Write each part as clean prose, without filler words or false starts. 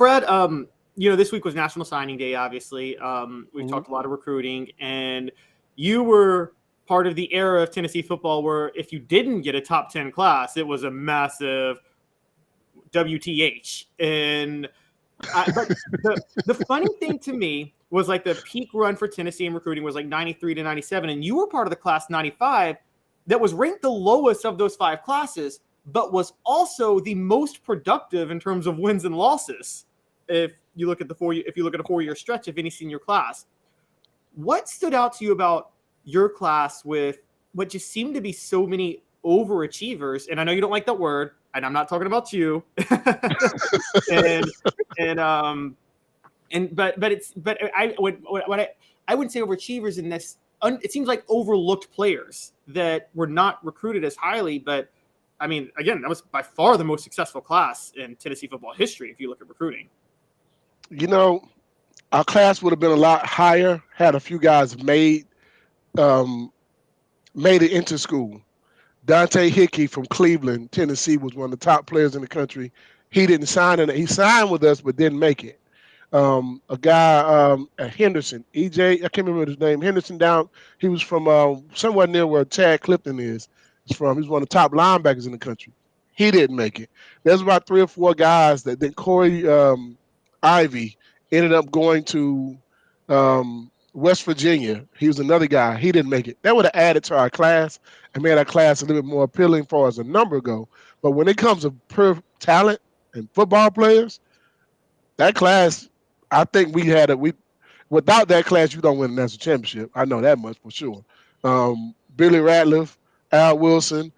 Fred, this week was National Signing Day, obviously. We've talked a lot of recruiting, and you were part of the era of Tennessee football where if you didn't get a top 10 class, it was a massive WTH. But the funny thing to me was like the peak run for Tennessee in recruiting was like 93 to 97, and you were part of the class 95 that was ranked the lowest of those 5 classes, but was also the most productive in terms of wins and losses. If you look at a 4-year stretch of any senior class, what stood out to you about your class with what just seemed to be so many overachievers? And I know you don't like that word, and I'm not talking about you. I wouldn't say overachievers in this. It seems like overlooked players that were not recruited as highly, but I mean, again, that was by far the most successful class in Tennessee football history if you look at recruiting. Our class would have been a lot higher had a few guys made it into school. Dante Hickey from Cleveland, Tennessee, was one of the top players in the country. He didn't sign in it. He signed with us, but didn't make it. A guy at Henderson, EJ, I can't remember his name. Henderson down. He was from somewhere near where Chad Clifton is from. He's one of the top linebackers in the country. He didn't make it. There's about 3 or 4 guys that then Corey Ivy ended up going to West Virginia. He was another guy. He didn't make it. That would have added to our class and made our class a little bit more appealing for as a number go. But when it comes to pure talent and football players, that class, I think without that class, you don't win a national championship. I know that much for sure. Billy Ratliff, Al Wilson,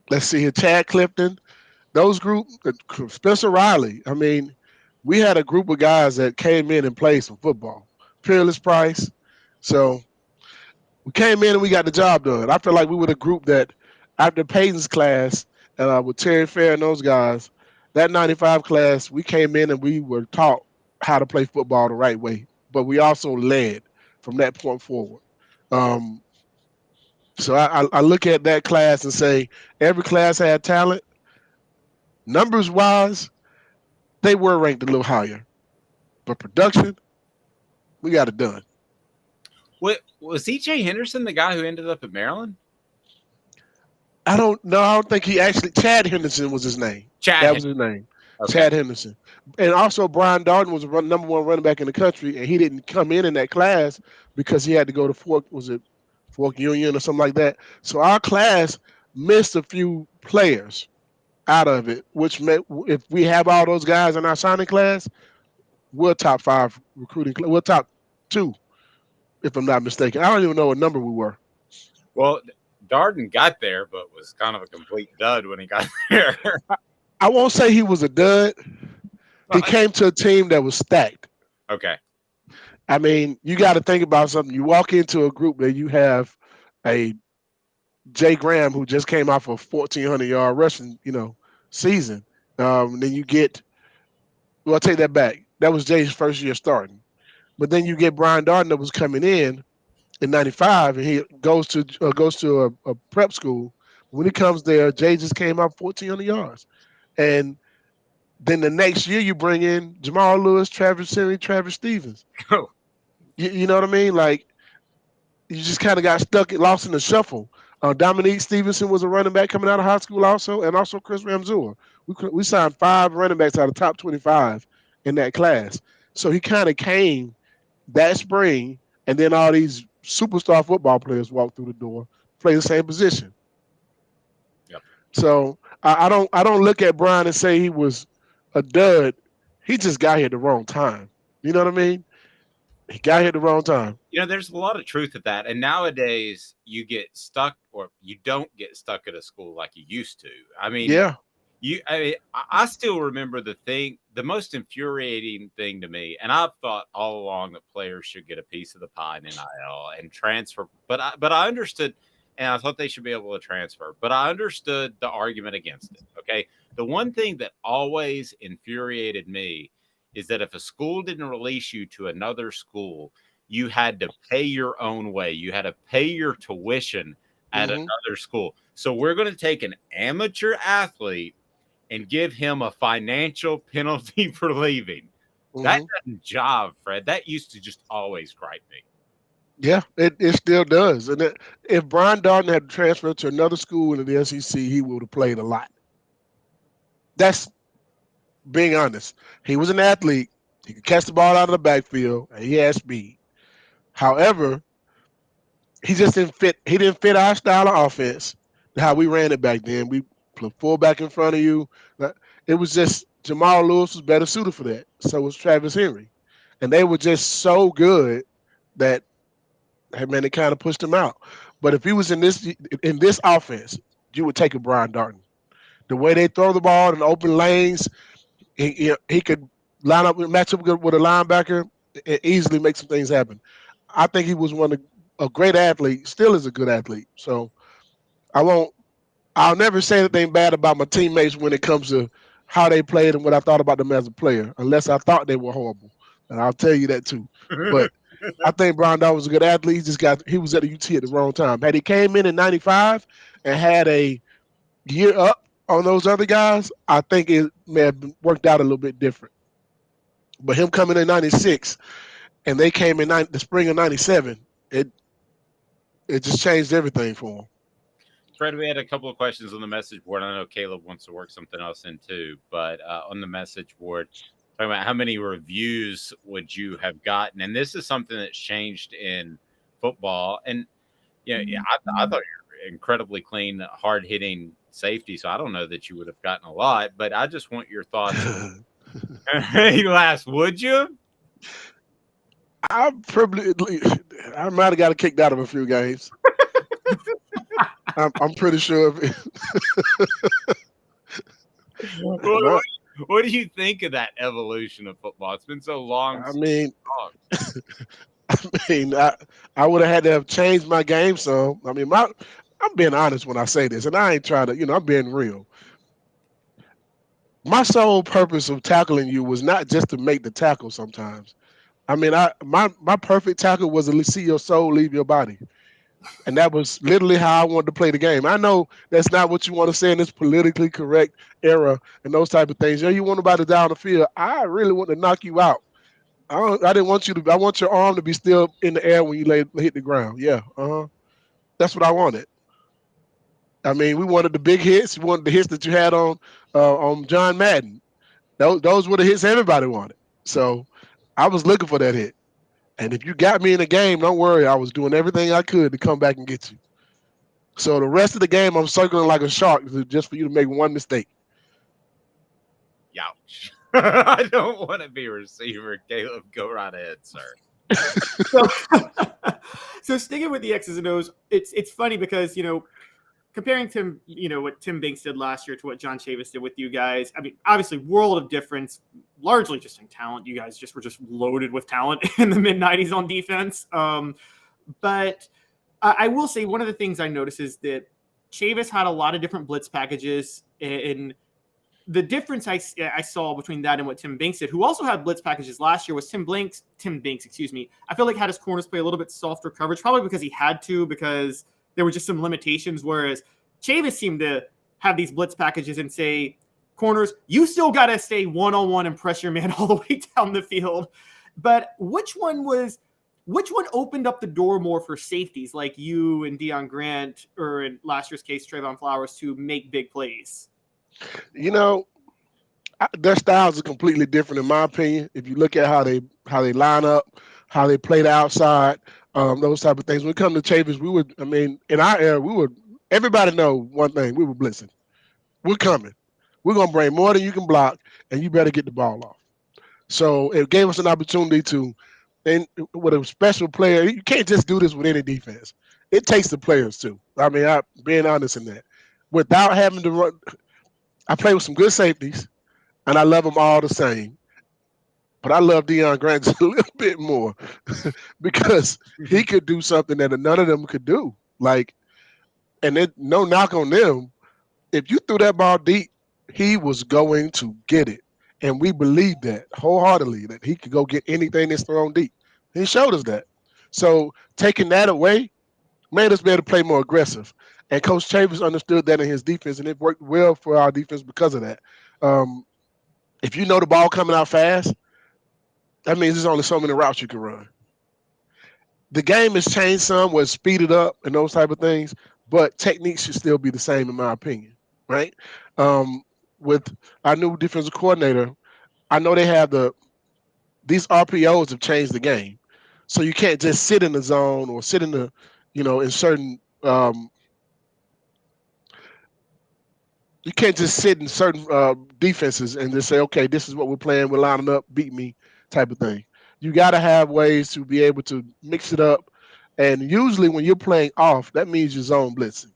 let's see here, Chad Clifton, those group, Spencer Riley. I mean, we had a group of guys that came in and played some football. Peerless Price. So we came in and we got the job done. I feel like we were the group that after Peyton's class with Terry Fair and those guys, that 95 class, we came in and we were taught how to play football the right way. But we also led from that point forward. Um, so I look at that class and say every class had talent. Numbers wise, they were ranked a little higher. But production, we got it done. What was E.J. Henderson the guy who ended up at Maryland? I don't know. I don't think he actually. Chad Henderson was his name. That was his name. Okay. Chad Henderson. And also, Brian Darden was the number 1 running back in the country, and he didn't come in that class because he had to go to Fork Union or something like that. So our class missed a few players out of it, which meant if we have all those guys in our signing class, we're top 5 recruiting. We're top 2, if I'm not mistaken. I don't even know what number we were. Well, Darden got there, but was kind of a complete dud when he got there. I won't say he was a dud. He came to a team that was stacked. Okay. I mean, you got to think about something. You walk into a group that you have a Jay Graham who just came off a 1,400-yard rushing, season. Then you get, well, I'll take that back. That was Jay's first year starting. But then you get Brian Darden that was coming in 95, and he goes to a prep school. When he comes there, Jay just came out 1,400 yards. And then the next year you bring in Jamal Lewis, Travis Henry, Travis Stevens. Oh. You know what I mean? Like, you just kind of got lost in the shuffle. Dominique Stevenson was a running back coming out of high school also, and also Chris Ramzur. We signed 5 running backs out of the top 25 in that class. So he kind of came that spring, and then all these superstar football players walked through the door, play the same position. Yep. So I don't look at Brian and say he was a dud. He just got here at the wrong time. You know what I mean? He got here at the wrong time. There's a lot of truth to that. And nowadays you get stuck, or you don't get stuck at a school like you used to. I mean, yeah. I still remember the most infuriating thing to me, and I've thought all along that players should get a piece of the pie in NIL and transfer. But I understood, and I thought they should be able to transfer. But I understood the argument against it. Okay, the one thing that always infuriated me is that if a school didn't release you to another school, you had to pay your own way. You had to pay your tuition at another school. So we're going to take an amateur athlete and give him a financial penalty for leaving. That doesn't jive, Fred. That used to just always gripe me. Yeah, it still does. And if Brian Darden had transferred to another school in the SEC, he would have played a lot. That's being honest. He was an athlete. He could catch the ball out of the backfield, and he had speed. However, he just didn't fit. He didn't fit our style of offense, how we ran it back then. We put full back in front of you. It was just Jamal Lewis was better suited for that. So was Travis Henry, and they were just so good that, hey man, it kind of pushed him out. But if he was in this offense, you would take a Brian Darton. The way they throw the ball in open lanes, he could line up and match up with a linebacker and easily make some things happen. I think he was a great athlete, still is a good athlete. So I'll never say anything bad about my teammates when it comes to how they played and what I thought about them as a player, unless I thought they were horrible. And I'll tell you that too. But I think Brian Dawg was a good athlete. He was at the UT at the wrong time. Had he came in '95 and had a year up on those other guys, I think it may have worked out a little bit different. But him coming in '96 and they came in the spring of '97, it just changed everything for him. Fred, we had a couple of questions on the message board. I know Caleb wants to work something else in too, but on the message board, talking about how many reviews would you have gotten? And this is something that's changed in football. And yeah, I thought you were incredibly clean, hard hitting safety. So I don't know that you would have gotten a lot, but I just want your thoughts. He laughs. Would you? I might have got kicked out of a few games. I'm pretty sure. What do you think of that evolution of football? It's been so long. I would have had to have changed my game some. I mean, I'm being honest when I say this, and I ain't trying to, I'm being real. My sole purpose of tackling you was not just to make the tackle sometimes. I mean, my perfect tackle was to see your soul leave your body. And that was literally how I wanted to play the game. I know that's not what you want to say in this politically correct era and those type of things. You want nobody down the field. I really want to knock you out. I didn't want you to. I want your arm to be still in the air when you hit the ground. Yeah, that's what I wanted. I mean, we wanted the big hits. We wanted the hits that you had on John Madden. Those were the hits everybody wanted. So I was looking for that hit. And if you got me in a game, don't worry. I was doing everything I could to come back and get you. So the rest of the game, I'm circling like a shark just for you to make one mistake. Youch. I don't want to be a receiver. Caleb, go right ahead, sir. So sticking with the X's and O's, it's funny because, comparing Tim, what Tim Banks did last year to what John Chavis did with you guys. I mean, obviously, world of difference, largely just in talent. You guys were just loaded with talent in the mid-'90s on defense. But I will say one of the things I noticed is that Chavis had a lot of different blitz packages. And the difference I saw between that and what Tim Banks did, who also had blitz packages last year, was Tim Banks, I feel like had his corners play a little bit softer coverage, probably because he had to, because there were just some limitations, whereas Chavis seemed to have these blitz packages and say, corners, you still got to stay one-on-one and press your man all the way down the field. But which one opened up the door more for safeties like you and Deon Grant, or in last year's case, Trayvon Flowers, to make big plays? Their styles are completely different, in my opinion. If you look at how they line up, how they play the outside, those type of things. When it comes to Chavis, in our era, everybody know one thing: we were blitzing. We're coming. We're gonna bring more than you can block, and you better get the ball off. So it gave us an opportunity to, and with a special player, you can't just do this with any defense. It takes the players too. I mean, I'm being honest in that. Without having to run, I play with some good safeties, and I love them all the same. But I love Deon Grant just a little bit more because he could do something that none of them could do. No knock on them. If you threw that ball deep, he was going to get it. And we believed that wholeheartedly, that he could go get anything that's thrown deep. He showed us that. So taking that away made us be able to play more aggressive. And Coach Chavis understood that in his defense, and it worked well for our defense because of that. Um, if you know the ball coming out fast, that means there's only so many routes you can run. The game has changed some, was speeded up and those type of things, but techniques should still be the same in my opinion, right? Um, with our new defensive coordinator, I know they have these RPOs have changed the game, so you can't just sit in the zone or sit in the, in certain. You can't just sit in certain defenses and just say, okay, this is what we're playing, we're lining up, beat me, type of thing. You got to have ways to be able to mix it up, and usually when you're playing off, that means you're zone blitzing.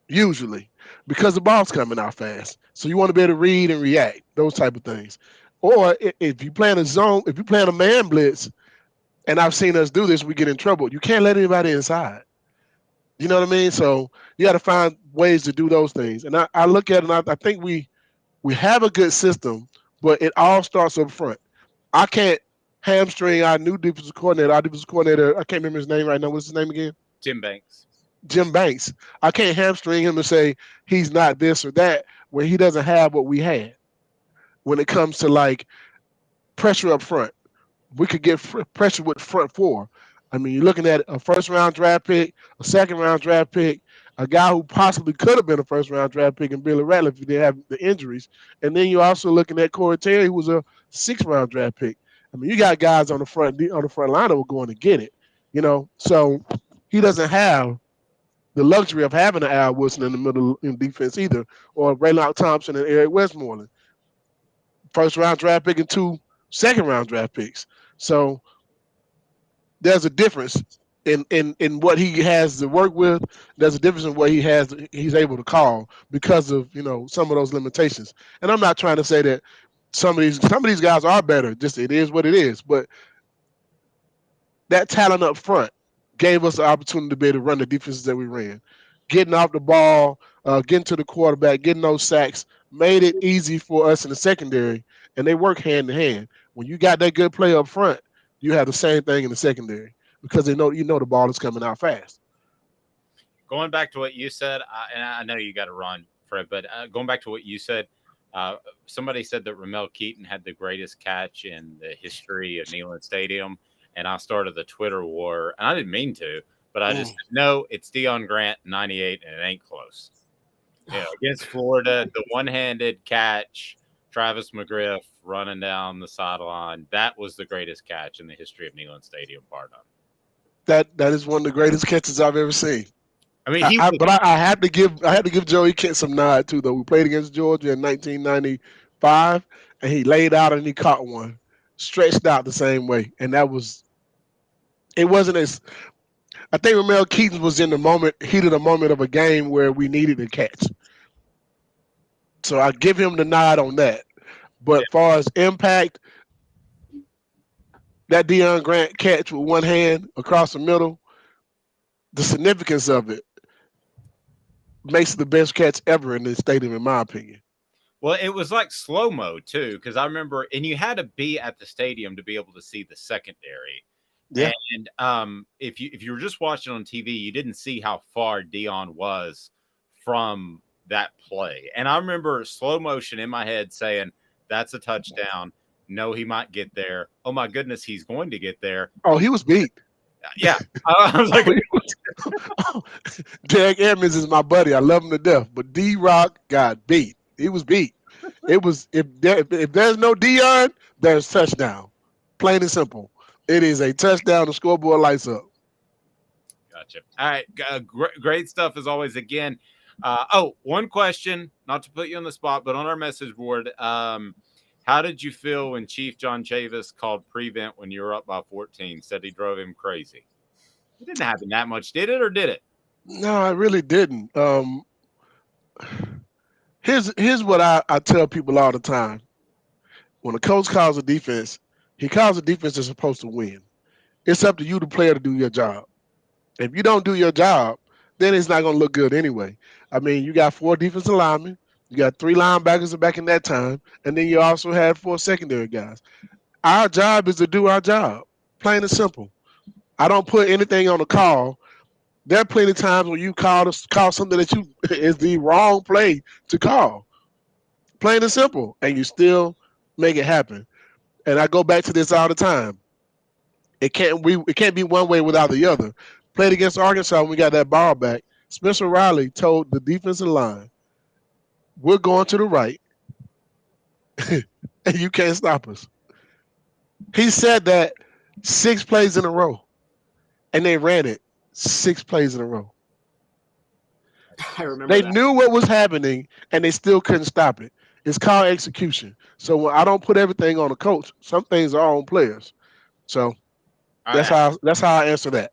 Usually, because the ball's coming out fast, so you want to be able to read and react, those type of things. Or if you plan a zone, if you plan a man blitz, and I've seen us do this, we get in trouble. You can't let anybody inside. You know what I mean? So you got to find ways to do those things. And I look at it, and I think we have a good system, but it all starts up front. I can't hamstring our new defensive coordinator. Our defensive coordinator, I can't remember his name right now. What's his name again? Tim Banks. Jim Banks. I can't hamstring him and say he's not this or that when he doesn't have what we had when it comes to like pressure up front. We could get pressure with front four. I mean, you're looking at a first round draft pick, a second round draft pick, a guy who possibly could have been a first round draft pick in Billy Ratliff if he didn't have the injuries. And then you're also looking at Corey Terry, who was a 6th round draft pick. I mean, you got guys on the front line that were going to get it, So he doesn't have the luxury of having an Al Wilson in the middle in defense either, or Raylock Thompson and Eric Westmoreland. First round draft pick and 2 second round draft picks. So there's a difference in what he has to work with. There's a difference in what he's able to call because of some of those limitations. And I'm not trying to say that some of these guys are better. Just it is what it is. But that talent up front gave us the opportunity to be able to run the defenses that we ran. Getting off the ball, getting to the quarterback, getting those sacks made it easy for us in the secondary, and they work hand in hand. When you got that good play up front, you have the same thing in the secondary because they know the ball is coming out fast. Going back to what you said, and I know you got to run, Fred, but going back to what you said, somebody said that Ramel Keaton had the greatest catch in the history of Neyland Stadium. And I started the Twitter war, and I didn't mean to, but I just said, no, it's Deon Grant, 98, and it ain't close. Against Florida, the one-handed catch, Travis McGriff running down the sideline, that was the greatest catch in the history of Neyland Stadium, bar none. That is one of the greatest catches I've ever seen. I mean, I had to give Joey Kent some nod too, though. We played against Georgia in 1995, and he laid out and he caught one, stretched out the same way, and that was. It wasn't as. I think Ramel Keaton was in the heat of the moment of a game where we needed a catch. So I give him the nod on that. But as far as impact, that Deon Grant catch with one hand across the middle, the significance of it makes it the best catch ever in this stadium, in my opinion. Well, it was like slow-mo, too, because I remember, and you had to be at the stadium to be able to see the secondary. Yeah. And if you were just watching on TV, you didn't see how far Deon was from that play. And I remember slow motion in my head saying, that's a touchdown. No, he might get there. Oh, my goodness, he's going to get there. Oh, he was beat. Yeah. I was like, Derek Edmonds is my buddy. I love him to death. But D-Rock got beat. He was beat. It was if there's no Deon, there's touchdown. Plain and simple. It is a touchdown. The scoreboard lights up. Gotcha. All right. Great stuff as always. Again, one question, not to put you on the spot, but on our message board, how did you feel when Chief John Chavis called prevent when you were up by 14? Said he drove him crazy. It didn't happen that much, did it, or did it? No, I really didn't. Here's what I tell people all the time. When a coach calls a defense, he calls a defense that's supposed to win. It's up to you, the player, to do your job. If you don't do your job, then it's not going to look good anyway. I mean, you got 4 defensive linemen. You got 3 linebackers back in that time. And then you also had 4 secondary guys. Our job is to do our job. Plain and simple. I don't put anything on the call There are plenty of times when you call something that is the wrong play to call. Plain and simple. And you still make it happen. And I go back to this all the time. It can't be one way without the other. Played against Arkansas when we got that ball back. Spencer Riley told the defensive line, "We're going to the right, and you can't stop us." He said that 6 plays in a row, and they ran it 6 plays in a row. I remember They that. knew what was happening, and they still couldn't stop it. It's called execution. So I don't put everything on the coach. Some things are on players. So that's how I answer that.